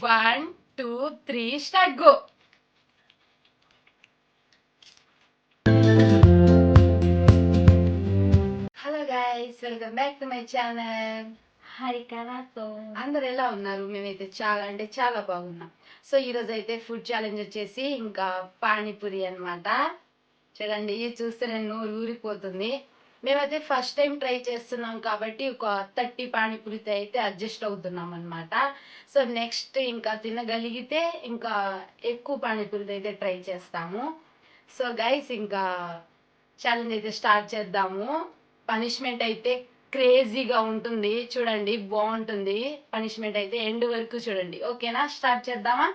1 2 3 start go. Hello guys, welcome back to my channel హరికరాతో. అందరు ఎలా ఉన్నారు? మేమైతే చాలా అంటే చాలా బాగున్నాం. సో ఈరోజు అయితే ఫుడ్ ఛాలెంజ్ వచ్చేసి ఇంకా పానీపూరి అనమాట. చూడండి, చూస్తే నేను నోరు ఊరిపోతుంది. మేమైతే ఫస్ట్ టైం ట్రై చేస్తున్నాం కాబట్టి ఒక 30 పానీపూరితో అయితే అడ్జస్ట్ అవుతున్నాం అనమాట. సో నెక్స్ట్ ఇంకా తినగలిగితే ఇంకా ఎక్కువ పానీపూరితో అయితే ట్రై చేస్తాము. సో గైస్, ఇంకా ఛాలెంజ్ అయితే స్టార్ట్ చేద్దాము. పనిష్మెంట్ అయితే క్రేజీగా ఉంటుంది, చూడండి బాగుంటుంది. పనిష్మెంట్ అయితే ఎండ్ వరకు చూడండి. ఓకేనా? స్టార్ట్ చేద్దామా?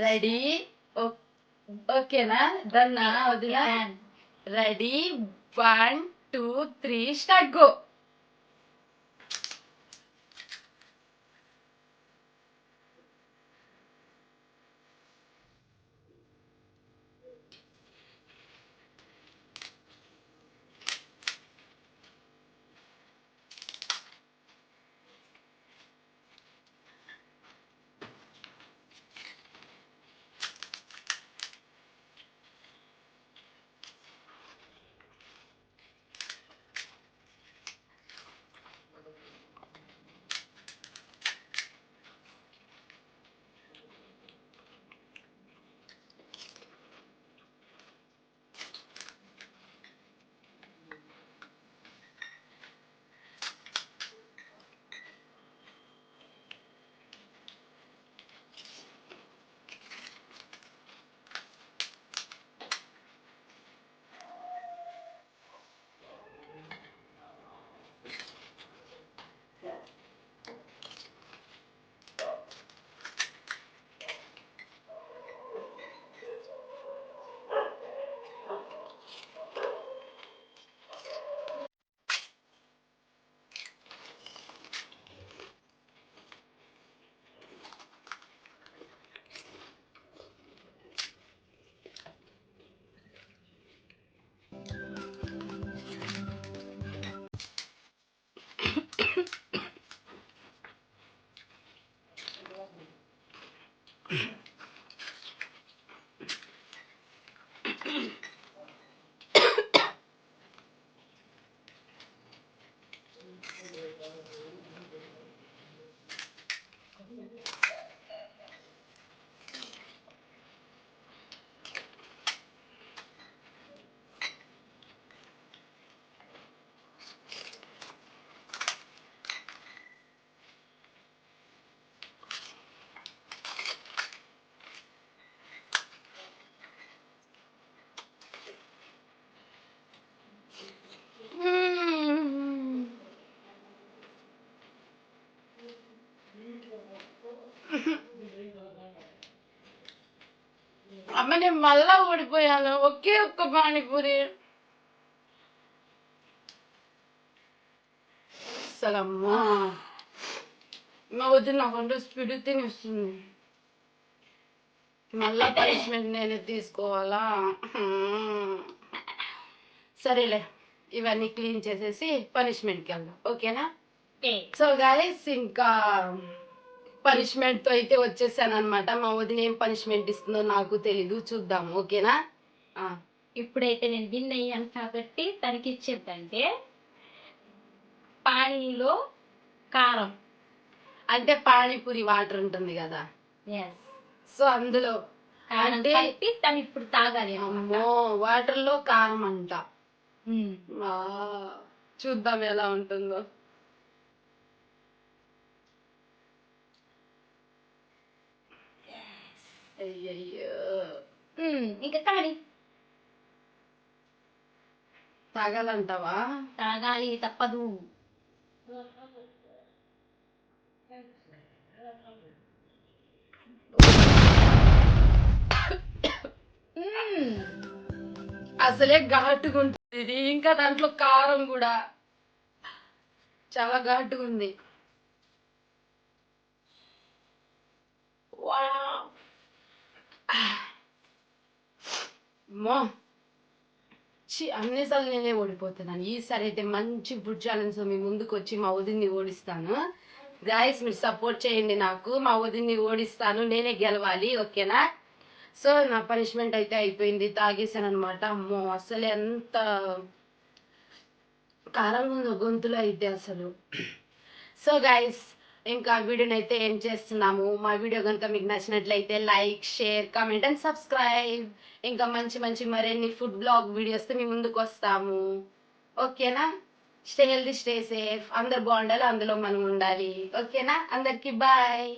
రెడీ? ఓకేనా? డన్నా? వదినా? రెడీ? 1 2 3 start go. అమ్మ, నేను మళ్ళా ఓడిపోయాను. ఒకే ఒక్క పానీపూరి. అసలమ్మా, మా వద్దు నాకంటే స్పీడ్ తినిస్తుంది. మళ్ళా పనిష్మెంట్ నేనే తీసుకోవాలా? సరేలే, ఇవన్నీ క్లీన్ చేసేసి పనిష్మెంట్కి వెళ్దాం. ఓకేనా? సో గైస్, ఇంకా పనిష్మెంట్ తో అయితే వచ్చేసాను అనమాట. మా వదిన ఏం పనిష్మెంట్ ఇస్తుందో నాకు తెలీదు, చూద్దాం. ఓకేనా? ఇప్పుడైతే నేను విన్ అయ్యాను కాబట్టి తనకి ఇచ్చేద్దంటే పానీలో కారం అంటే పానీపూరి వాటర్ ఉంటుంది కదా, సో అందులో అంటే కలిపి తను ఇప్పుడు తాగాలి. అమ్మో, వాటర్ లో కారం అంట. చూద్దాం ఎలా ఉంటుందో. అయ్యయ్యో, ఇంకా కానీ తాగాలంటావా? తాగాలి, తప్పదు. అసలే ఘాటుగా ఉంటుంది ఇది, ఇంకా దాంట్లో కారం కూడా చాలా ఘాటుగా ఉంది. అన్నిసార్లు నేనే ఓడిపోతున్నాను. ఈసారి అయితే మంచి ఫుడ్ ఛాలెంజ్ మీ ముందుకు వచ్చి మా వదిన్ని ఓడిస్తాను. గాయస్ మీరు సపోర్ట్ చేయండి నాకు, మా వదిన్ని ఓడిస్తాను, నేనే గెలవాలి, ఓకేనా? సో నా పనిష్మెంట్ అయితే అయిపోయింది, తాగేసాను అనమాట. అమ్మో అసలు ఎంత కారంగా ఉందో గొంతులో అయితే అసలు. సో గైస్ ఇంకా వీడియోని అయితే ఏం చేస్తున్నాము. మా వీడియో కనుక మీకు నచ్చినట్లయితే like, share, comment and subscribe. ఇంకా మంచి మంచి మరిన్ని ఫుడ్ బ్లాగ్ వీడియోస్తో మీ ముందుకు వస్తాము, ఓకేనా? స్టే హెల్దీ, స్టే సేఫ్, అందరు బాగుండాలి, అందులో మనం ఉండాలి, ఓకేనా? అందరికి బాయ్.